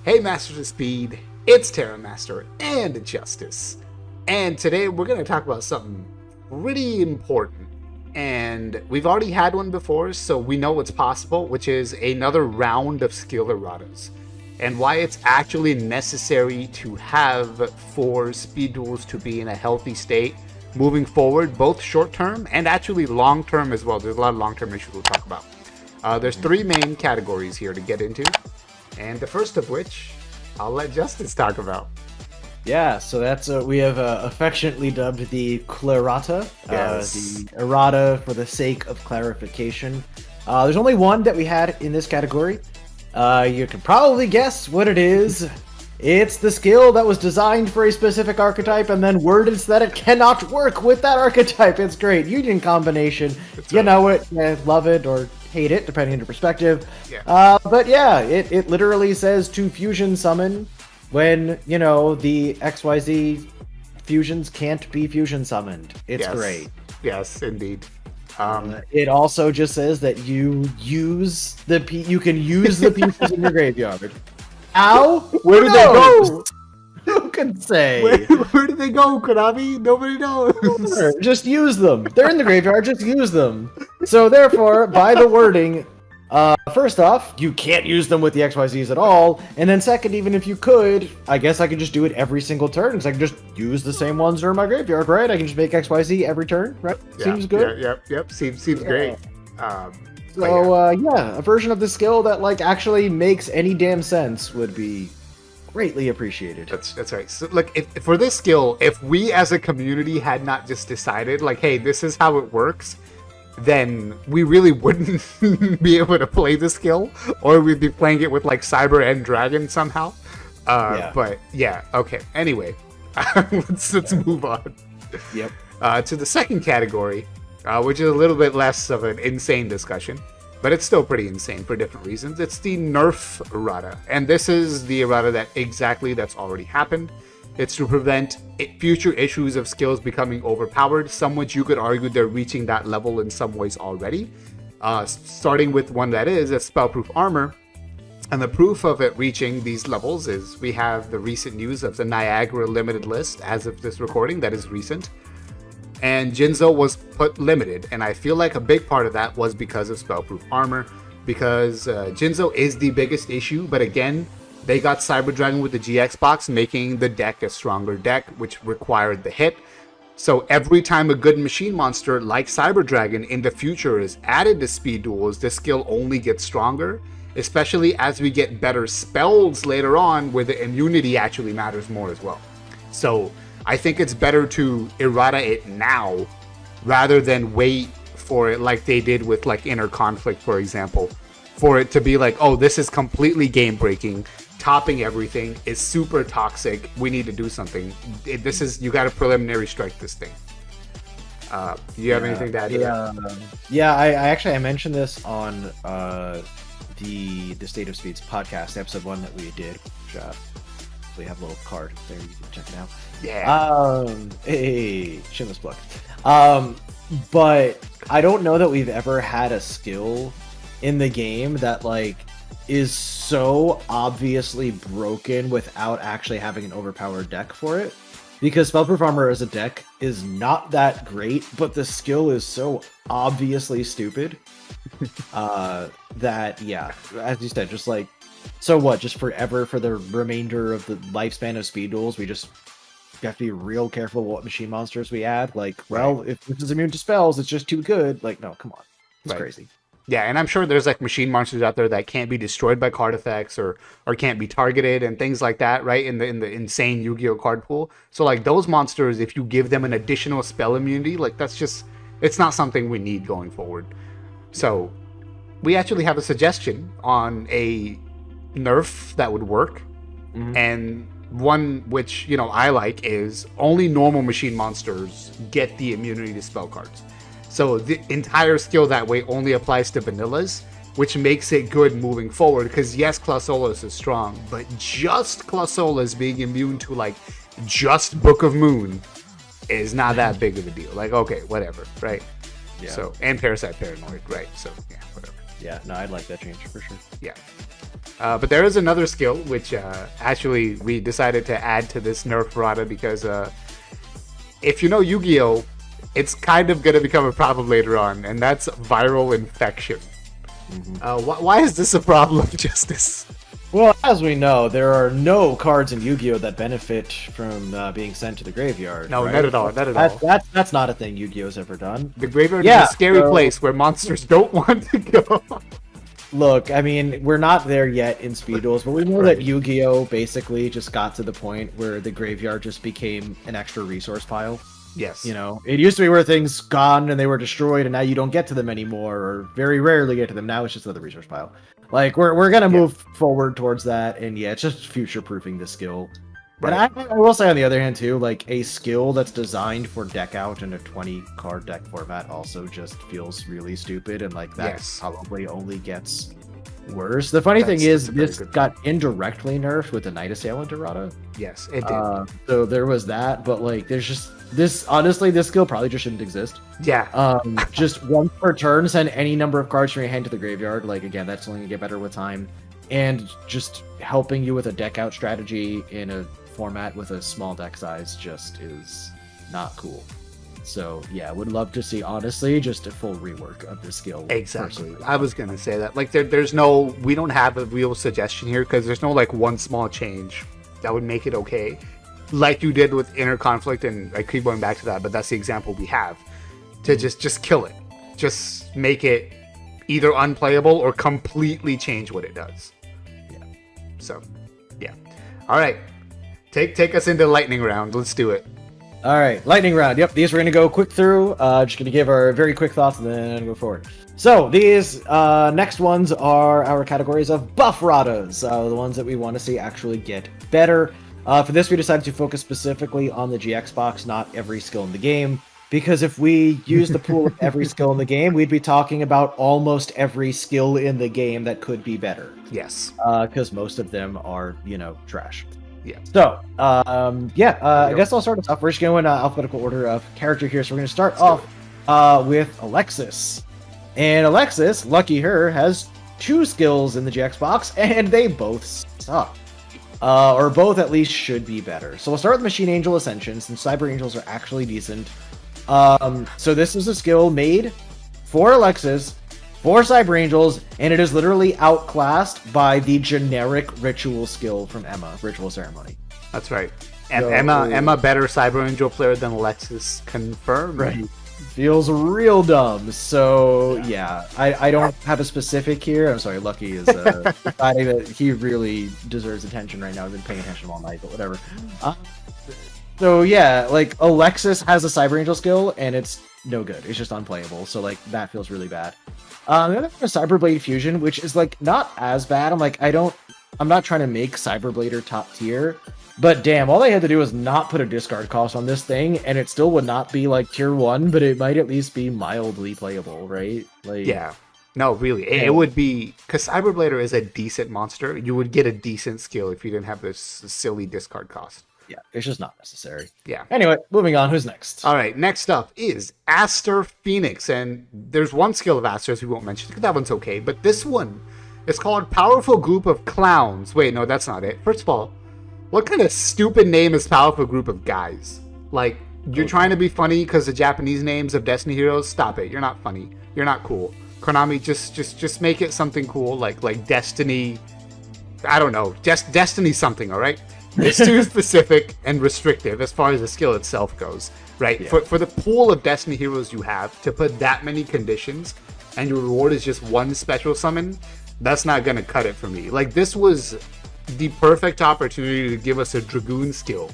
Hey Masters of Speed, it's Terra Master and Justice. And today we're going to talk about something pretty important. And we've already had one before, so we know what's possible, which is another round of skill erratas. And why it's actually necessary to have for Speed Duels to be in a healthy state moving forward, both short-term and actually long-term as well. There's a lot of long-term issues we'll talk about. There's three main categories here to get into. And the first of which, I'll let Justice talk about. Yeah, so that's we have affectionately dubbed the Clerata, Yes. the errata for the sake of clarification. There's only one that we had in this category. You can probably guess what it is. It's the skill that was designed for a specific archetype and then worded so that it cannot work with that archetype. It's great. Union combination. That's you right. know it, love it or hate it, depending on your perspective. Yeah. But yeah, it literally says to fusion summon when, you know, the XYZ fusions can't be fusion summoned. It's Yes. great. Yes, indeed. It also just says that you use you can use the pieces in your graveyard. Ow! Where did they go? Who can say? Where did they go, Konami? Nobody knows. Sure, just use them. They're in the graveyard, just use them. So therefore, by the wording, first off, you can't use them with the XYZs at all. And then second, even if you could, I guess I could just do it every single turn, because I can just use the same ones that are in my graveyard, right? I can just make XYZ every turn, right? Seems good. Yep. Seems great. So, yeah, a version of the skill that, like, actually makes any damn sense would be greatly appreciated. That's right. So, like, if for this skill, if we as a community had not just decided, like, hey, this is how it works, then we really wouldn't be able to play the skill, or we'd be playing it with, like, Cyber and Dragon somehow. Yeah. But, yeah, okay. Anyway, let's move on. Yep. To the second category, which is a little bit less of an insane discussion, but it's still pretty insane for different reasons. It's the Nerf errata, and this is the errata that's already happened. It's to prevent future issues of skills becoming overpowered, some which you could argue they're reaching that level in some ways already. Starting with one that is a spellproof armor, and the proof of it reaching these levels is we have the recent news of the Niagara limited list as of this recording that is recent. And Jinzo was put limited, and I feel like a big part of that was because of spellproof armor, because Jinzo is the biggest issue, but again, they got Cyber Dragon with the GX box, making the deck a stronger deck, which required the hit. So every time a good machine monster like Cyber Dragon in the future is added to Speed Duels, the skill only gets stronger, especially as we get better spells later on where the immunity actually matters more as well. So I think it's better to errata it now rather than wait for it like they did with like Inner Conflict, for example, for it to be like, oh, this is completely game breaking, topping everything, is super toxic, we need to do something. You got to preliminary strike this thing. Do you have anything to add to that? Yeah, I mentioned this on the State of Speeds podcast, episode 1 that we did, which we have a little card there, you can check it out. Yeah. Hey, shameless plug. But I don't know that we've ever had a skill in the game that like is so obviously broken without actually having an overpowered deck for it. Because Spellproof Armor as a deck is not that great, but the skill is so obviously stupid that, yeah, as you said, just like, so what, just forever for the remainder of the lifespan of Speed Duels, we just have to be real careful what machine monsters we add. Like, well, if this is immune to spells, it's just too good. Like, no, come on. It's crazy. Yeah, and I'm sure there's like machine monsters out there that can't be destroyed by card effects or can't be targeted and things like that, right? In the insane Yu-Gi-Oh card pool. So like those monsters, if you give them an additional spell immunity, like it's not something we need going forward. So we actually have a suggestion on a nerf that would work, and one which, you know, I like is only normal machine monsters get the immunity to spell cards. So the entire skill that way only applies to vanillas, which makes it good moving forward. Because yes, Clausolas is strong, but just Clausolas being immune to like just Book of Moon is not that big of a deal. Like, okay, whatever, right? Yeah. So, and Parasite Paranoid, right? So yeah, whatever. Yeah, no, I'd like that change for sure. Yeah. But there is another skill which actually we decided to add to this Nerfrada because if you know Yu-Gi-Oh, it's kind of going to become a problem later on, and that's viral infection. Why is this a problem, Justice? Well, as we know, there are no cards in Yu-Gi-Oh that benefit from being sent to the graveyard. No, right? not at all. Not at all. That's not a thing Yu-Gi-Oh's ever done. The graveyard is a scary place where monsters don't want to go. Look, I mean, we're not there yet in Speed Duels, but we know that Yu-Gi-Oh basically just got to the point where the graveyard just became an extra resource pile. Yes. You know, it used to be where things gone and they were destroyed, and now you don't get to them anymore, or very rarely get to them. Now it's just another resource pile. Like, we're gonna move forward towards that, and yeah, it's just future-proofing the skill. Right. And I will say, on the other hand, too, like, a skill that's designed for deck out in a 20-card deck format also just feels really stupid, and, like, that probably only gets worse. The funny thing is, this got indirectly nerfed with the Night Assailant errata. Yes, it did. So there was that, but, like, there's just... honestly, this skill probably just shouldn't exist. Yeah. Just once per turn, send any number of cards from your hand to the graveyard. Like, again, that's only gonna get better with time. And just helping you with a deck out strategy in a format with a small deck size just is not cool. So yeah, would love to see, honestly, just a full rework of this skill. Exactly. I was gonna say that. Like, there's no, we don't have a real suggestion here because there's no like one small change that would make it okay, like you did with Inner Conflict, and I keep going back to that, but that's the example we have. To just kill it, just make it either unplayable or completely change what it does. Yeah. So, yeah. All right. Take us into lightning round. Let's do it. All right, lightning round. Yep, these we're going to go quick through. Just going to give our very quick thoughts and then go forward. So these next ones are our categories of buff ratas, the ones that we want to see actually get better. For this, we decided to focus specifically on the GX box, not every skill in the game. Because if we use the pool of every skill in the game, we'd be talking about almost every skill in the game that could be better. Yes. Because most of them are, trash. Yeah. So, I guess I'll start us off. We're just going in alphabetical order of character here. So we're going to start off with Alexis. And Alexis, lucky her, has 2 skills in the GX box, and they both suck. Or both at least should be better. So we'll start with Machine Angel Ascension, since Cyber Angels are actually decent. So this is a skill made for Alexis, for Cyber Angels, and it is literally outclassed by the generic ritual skill from Emma, Ritual Ceremony. That's right. And so, Emma better Cyber Angel player than Alexis, confirmed. Right. Feels real dumb. So yeah, I don't have a specific here. I'm sorry, Lucky is deciding that he really deserves attention right now. I've been paying attention all night, but whatever. So yeah, like Alexis has a Cyber Angel skill, and it's no good. It's just unplayable. So like that feels really bad. The other one is Cyber Blade Fusion, which is like not as bad. I'm not trying to make Cyber Blader top tier, but damn, all they had to do was not put a discard cost on this thing, and it still would not be like tier 1, but it might at least be mildly playable, right? Like, yeah. No, really, it would be, because Cyber Blader is a decent monster. You would get a decent skill if you didn't have this silly discard cost. Yeah, it's just not necessary. Yeah. Anyway, moving on. Who's next? All right, next up is Aster Phoenix, and there's one skill of Aster's we won't mention. That one's okay, but this one is called Powerful Group of Clowns. Wait, no, that's not it. First of all, what kind of stupid name is Powerful Group of Guys? Like, you're trying to be funny because the Japanese names of Destiny heroes? Stop it. You're not funny. You're not cool. Konami, just make it something cool, like Destiny. I don't know, just Destiny something, all right? It's too specific and restrictive as far as the skill itself goes, right? Yeah. For the pool of Destiny heroes you have, to put that many conditions and your reward is just one special summon, that's not going to cut it for me. Like, this was the perfect opportunity to give us a Dragoon skill,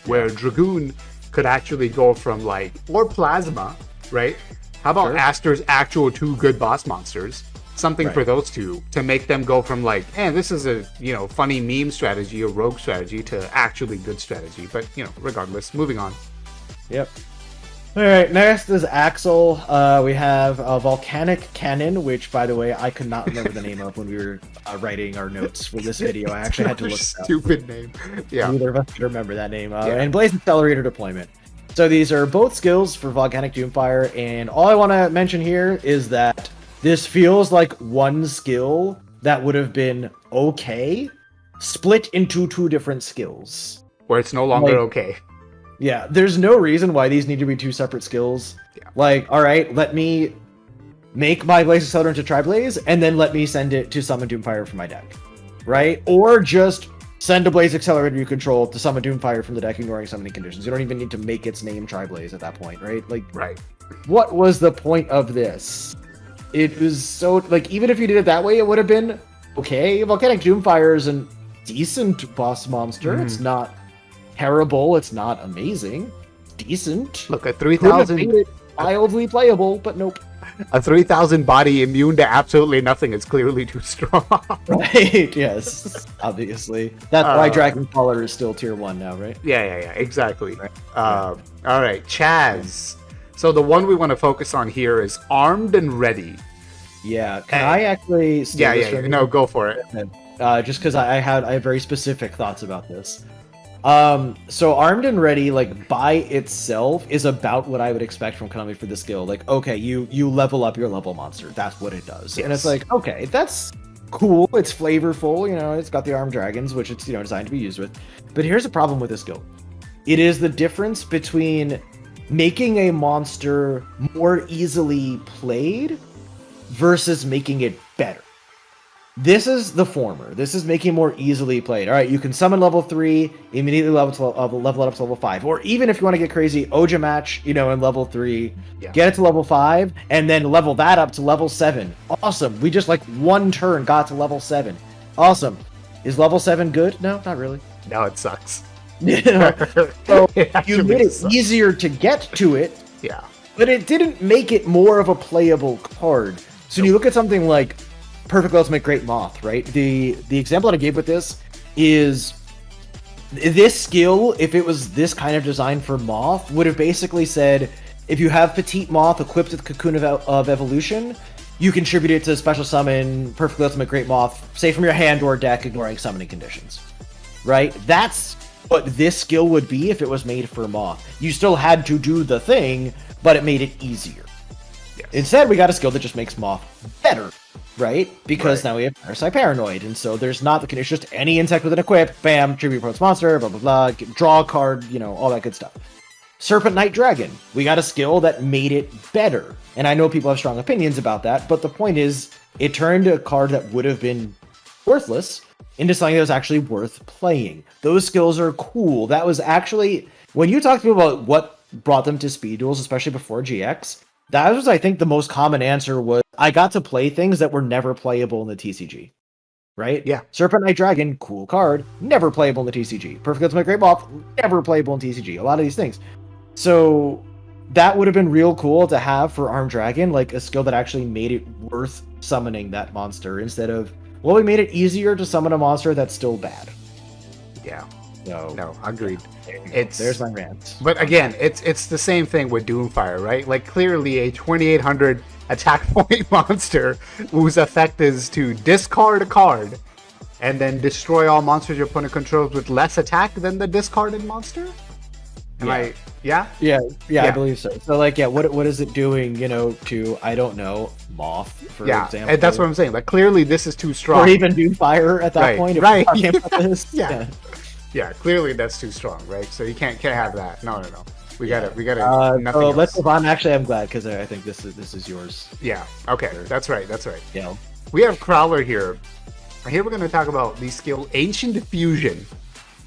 where Dragoon could actually go from, like, or Plasma, right? How about Aster's actual 2 good boss monsters? Something for those two to make them go from like, this is a funny meme strategy or rogue strategy to actually good strategy. But regardless, moving on. Yep. All right, next is Axel. We have a Volcanic Cannon, which, by the way, I could not remember the name of when we were writing our notes for this video. I actually had to look it up. Stupid name. Yeah. Neither of us could remember that name. And Blaze Accelerator Deployment. So these are both skills for Volcanic Doomfire, and all I want to mention here is that This feels like one skill that would have been okay, split into two different skills. Where it's no longer Like, okay. Yeah, there's no reason why these need to be two separate skills. Yeah. Like, all right, let me make my Blaze Accelerator into Tri-Blaze, and then let me send it to Summon Doomfire from my deck. Right? Or just send a Blaze Accelerator you control to Summon Doomfire from the deck, ignoring summoning conditions. You don't even need to make its name Tri-Blaze at that point, right? Like, Right. what was the point of this? It was so, like, even if you did it that way, it would have been okay. Volcanic Doomfire is a decent boss monster. It's not terrible. It's not amazing. It's decent. Look, a Could have 3,000 made it mildly playable, but nope. a 3,000 body immune to absolutely nothing is clearly too strong. Right, yes. Obviously. That's why Dragoncaller is still tier 1 now, right? Yeah, exactly. Right. All right, Chaz. So the one we want to focus on here is Armed and Ready. Yeah, can I actually... No, go for it. Just because I have very specific thoughts about this. So Armed and Ready, like, by itself, is about what I would expect from Konami for the skill. Like, okay, you level up your level monster. That's what it does. Yes. And it's like, okay, that's cool. It's flavorful, you know, it's got the armed dragons, which it's, you know, designed to be used with. But here's the problem with this skill. It is the difference between making a monster more easily played versus making it better. This is the former. This is making more easily played. All right, you can summon level 3, immediately level it up to level 5. Or even if you want to get crazy, Oja match, you know, in level 3, get it to level 5, and then level that up to level 7. Awesome. We just, like, one turn got to level 7. Awesome. Is level 7 good? No, not really. No, it sucks. So you made it easier to get to it. Yeah. But it didn't make it more of a playable card. So when you look at something like Perfect Ultimate Great Moth, right? The example that I gave with this is this skill, if it was this kind of design for Moth, would have basically said, if you have Petite Moth equipped with Cocoon of Evolution, you contribute it to special summon Perfect Ultimate Great Moth, say from your hand or deck, ignoring summoning conditions. Right? That's what this skill would be if it was made for Moth. You still had to do the thing, but it made it easier. Yes. Instead, we got a skill that just makes Moth better, right? Because now we have Parasite Paranoid, and so there's not the condition, just any insect with an equip, bam, tribute opponent's monster, blah, blah, blah, draw a card, you know, all that good stuff. Serpent Knight Dragon, we got a skill that made it better. And I know people have strong opinions about that, but the point is, it turned a card that would have been worthless into something that was actually worth playing. Those skills are cool. That was actually, when you talk to people about what brought them to Speed Duels, especially before GX, that was, I think, the most common answer was, I got to play things that were never playable in the TCG. Right? Yeah. Serpent Knight Dragon, cool card, never playable in the TCG. Perfect Ultimate Great Moth, never playable in TCG. A lot of these things. So that would have been real cool to have for Armed Dragon, like a skill that actually made it worth summoning that monster instead of, well, we made it easier to summon a monster that's still bad. Yeah. No, agreed. There's my rant. But again, it's the same thing with Doomfire, right? Like, clearly a 2800 attack point monster whose effect is to discard a card and then destroy all monsters your opponent controls with less attack than the discarded monster? Yeah, I believe so. So, like, what is it doing, you know, to, I don't know, Moth, for example? And that's what I'm saying. Like, clearly this is too strong. Or even Doomfire at that point. Right. Yeah, clearly that's too strong, right? So you can't have that. No. We gotta. Nothing so else. let's move on. Actually, I'm glad because I think this is yours. Yeah. Okay. That's right. Yeah. We have Crowler here. Here we're gonna talk about the skill Ancient Fusion.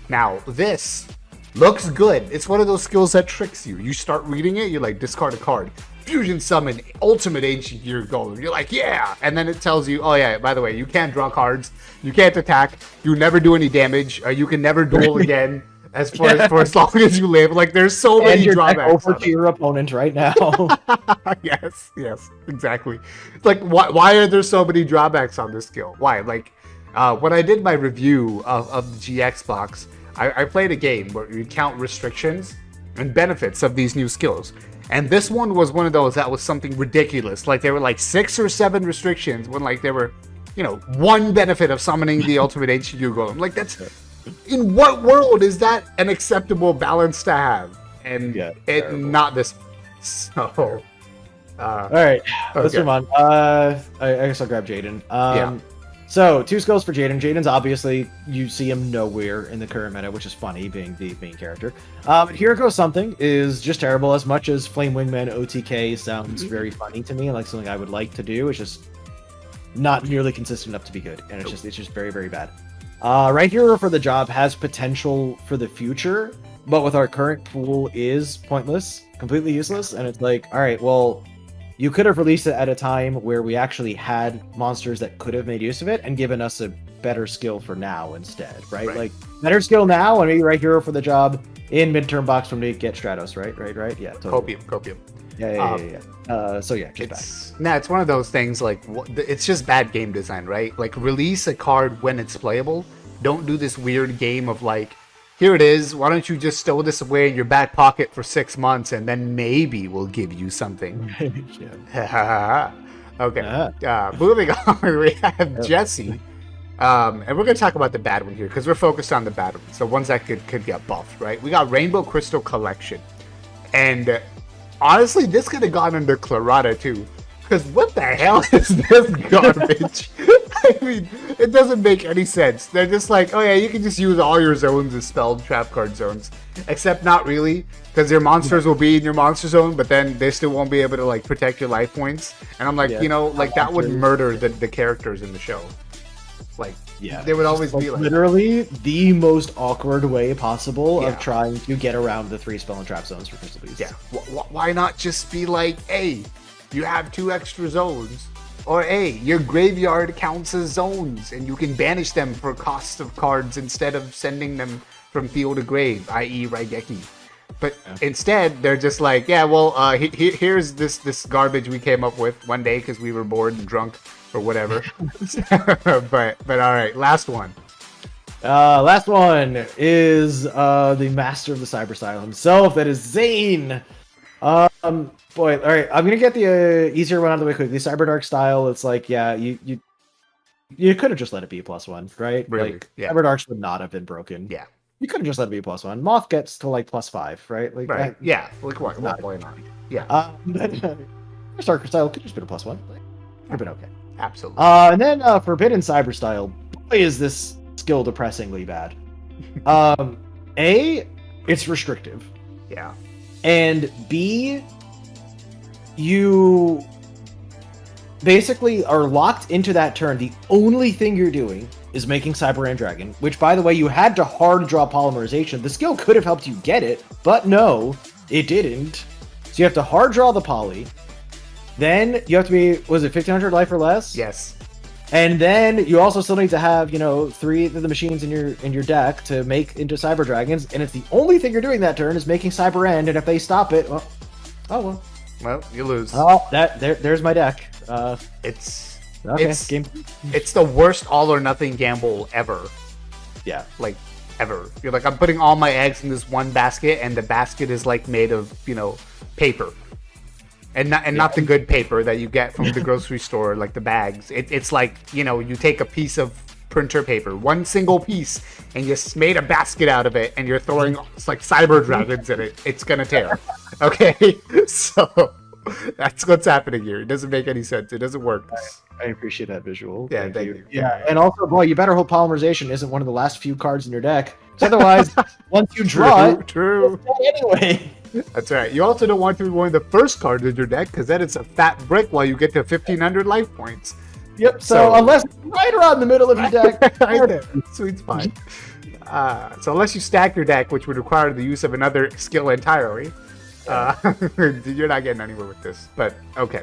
Now this looks good. It's one of those skills that tricks you. You start reading it, you're like, discard a card. Fusion summon Ultimate Ancient Yugioh. You're like, yeah. And then it tells you, oh yeah, by the way, you can't draw cards, you can't attack, you never do any damage, you can never duel again for as long as you live. Like, there's so many drawbacks. Over to your opponent right now. yes, exactly. It's like, why are there so many drawbacks on this skill? Why? Like, when I did my review of the GX box, I played a game where you count restrictions and benefits of these new skills. And this one was one of those that was something ridiculous. Like, there were like 6 or 7 restrictions when, like, there were, you know, one benefit of summoning the Ultimate Ancient Yugioh. I'm like, that's, in what world is that an acceptable balance to have? And not this. So All right, let's Okay. move on. I guess I'll grab Jaden. Yeah. So 2 skills for Jaden. Jaden's obviously, you see him nowhere in the current meta, which is funny, being the main character. Here Goes Something is just terrible. As much as Flame Wingman OTK sounds very funny to me, and like something I would like to do, it's just not nearly consistent enough to be good, and it's just very, very bad. Right Hero for the Job has potential for the future, but with our current pool is pointless, completely useless, and it's like, all right, well, you could have released it at a time where we actually had monsters that could have made use of it and given us a better skill for now instead, right? Like, better skill now and maybe Right Hero for the Job in midterm box when we get Stratos, right? Yeah, totally. Copium. Yeah. So yeah, it's one of those things, like, it's just bad game design, right? Like, release a card when it's playable. Don't do this weird game of like, here it is, why don't you just stow this away in your back pocket for 6 months and then maybe we'll give you something. Okay. Moving on, we have Jesse. And we're going to talk about the bad one here because we're focused on the bad ones, the ones that could get buffed, right? We got Rainbow Crystal Collection. And honestly, this could have gone under Clerata too. Because what the hell is this garbage? I mean, it doesn't make any sense. They're just like, oh yeah, you can just use all your zones as spelled trap card zones. Except not really, because your monsters will be in your monster zone, but then they still won't be able to like protect your life points. And I'm like, like that would murder the characters in the show. Like, they would always be like... Literally the most awkward way possible of trying to get around the 3 spell and trap zones for Crystal Beast. Yeah, why not just be like, hey, you have 2 extra zones, or hey, your graveyard counts as zones, and you can banish them for cost of cards instead of sending them from field to grave, i.e. Raigeki. But instead, they're just like, yeah, well, here's this garbage we came up with one day because we were bored and drunk or whatever. but all right, last one. Last one is the master of the cyber style himself. That is Zane. Boy, all right, I'm gonna get the easier one out of the way quickly. Cyber Dark style, it's like, yeah, you could have just let it be a +1, right? Really? Like, Yeah. Cyber Darks would not have been broken. Yeah. You could have just let it be a +1. Moth gets to like +5, right? Like, Right. Yeah. Like what? Why not? Yeah. Dark style could just been a +1. Like, would have been okay. Absolutely. And then Forbidden Cyber style. Boy, is this skill depressingly bad. A, it's restrictive. Yeah. And B, you basically are locked into that turn. The only thing you're doing is making Cyber and Dragon, which, by the way, you had to hard draw Polymerization. The skill could have helped you get it, but no, it didn't. So you have to hard draw the Poly. Then you have to be, was it 1500 life or less? Yes. And then you also still need to have, 3 of the machines in your deck to make into Cyber Dragons, and it's the only thing you're doing that turn is making Cyber End, and if they stop it, well, oh well. Well, you lose. Oh, there's my deck. It's game. It's the worst all or nothing gamble ever. Yeah. Like, ever. You're like, I'm putting all my eggs in this one basket, and the basket is like made of, paper. And not the good paper that you get from the grocery store, like the bags. It's like, you take a piece of printer paper, one single piece, and you just made a basket out of it, and you're throwing like cyber dragons in it. It's gonna tear. Okay? So that's what's happening here. It doesn't make any sense. It doesn't work. I appreciate that visual. Yeah, thank you. Yeah, and also, boy, you better hope Polymerization isn't one of the last few cards in your deck. Otherwise, once you draw it, true. Anyway. That's right. You also don't want to be one of the first cards in your deck, because then it's a fat brick while you get to 1,500 life points. Yep. So unless it's right around the middle of your deck, right there. Sweet spot. So unless you stack your deck, which would require the use of another skill entirely, you're not getting anywhere with this. But okay.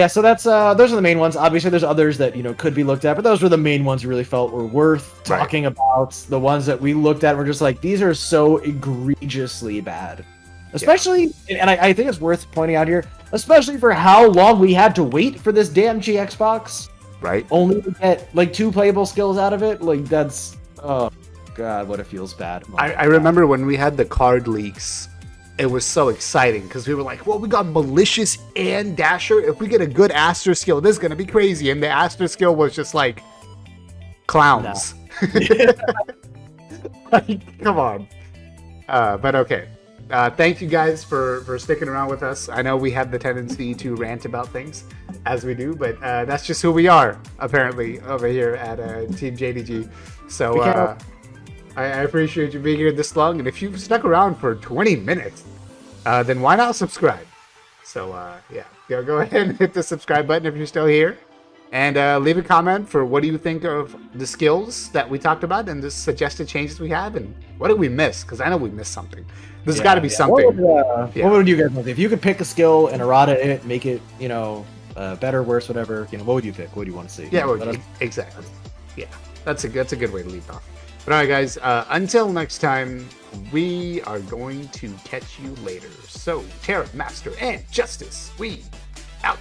So that's those are the main ones. Obviously, there's others that could be looked at, but those were the main ones we really felt were worth talking about. The ones that we looked at were just like, these are so egregiously bad. Especially, and I think it's worth pointing out here, especially for how long we had to wait for this damn GX box. Right. Only to get like 2 playable skills out of it. Like, that's, oh god, what it feels bad. I remember when we had the card leaks, it was so exciting because we were like, well, we got Malicious and Dasher. If we get a good Aster skill, this is going to be crazy. And the Aster skill was just like clowns. No. Like, come on. But okay. Thank you guys for sticking around with us. I know we have the tendency to rant about things, as we do, but that's just who we are, apparently, over here at Team JDG. So I appreciate you being here this long, and if you've stuck around for 20 minutes, then why not subscribe? So yeah, go ahead and hit the subscribe button if you're still here. And leave a comment for what do you think of the skills that we talked about and the suggested changes we have, and what did we miss? Because I know we missed something. There's got to be something. What would you guys think? If you could pick a skill and errata it, make it, better, worse, whatever, what would you pick? What do you want to see? Yeah, exactly. Yeah, that's a good way to leave off. But all right, guys, until next time, we are going to catch you later. So, Terra, Master, and Justice, we out.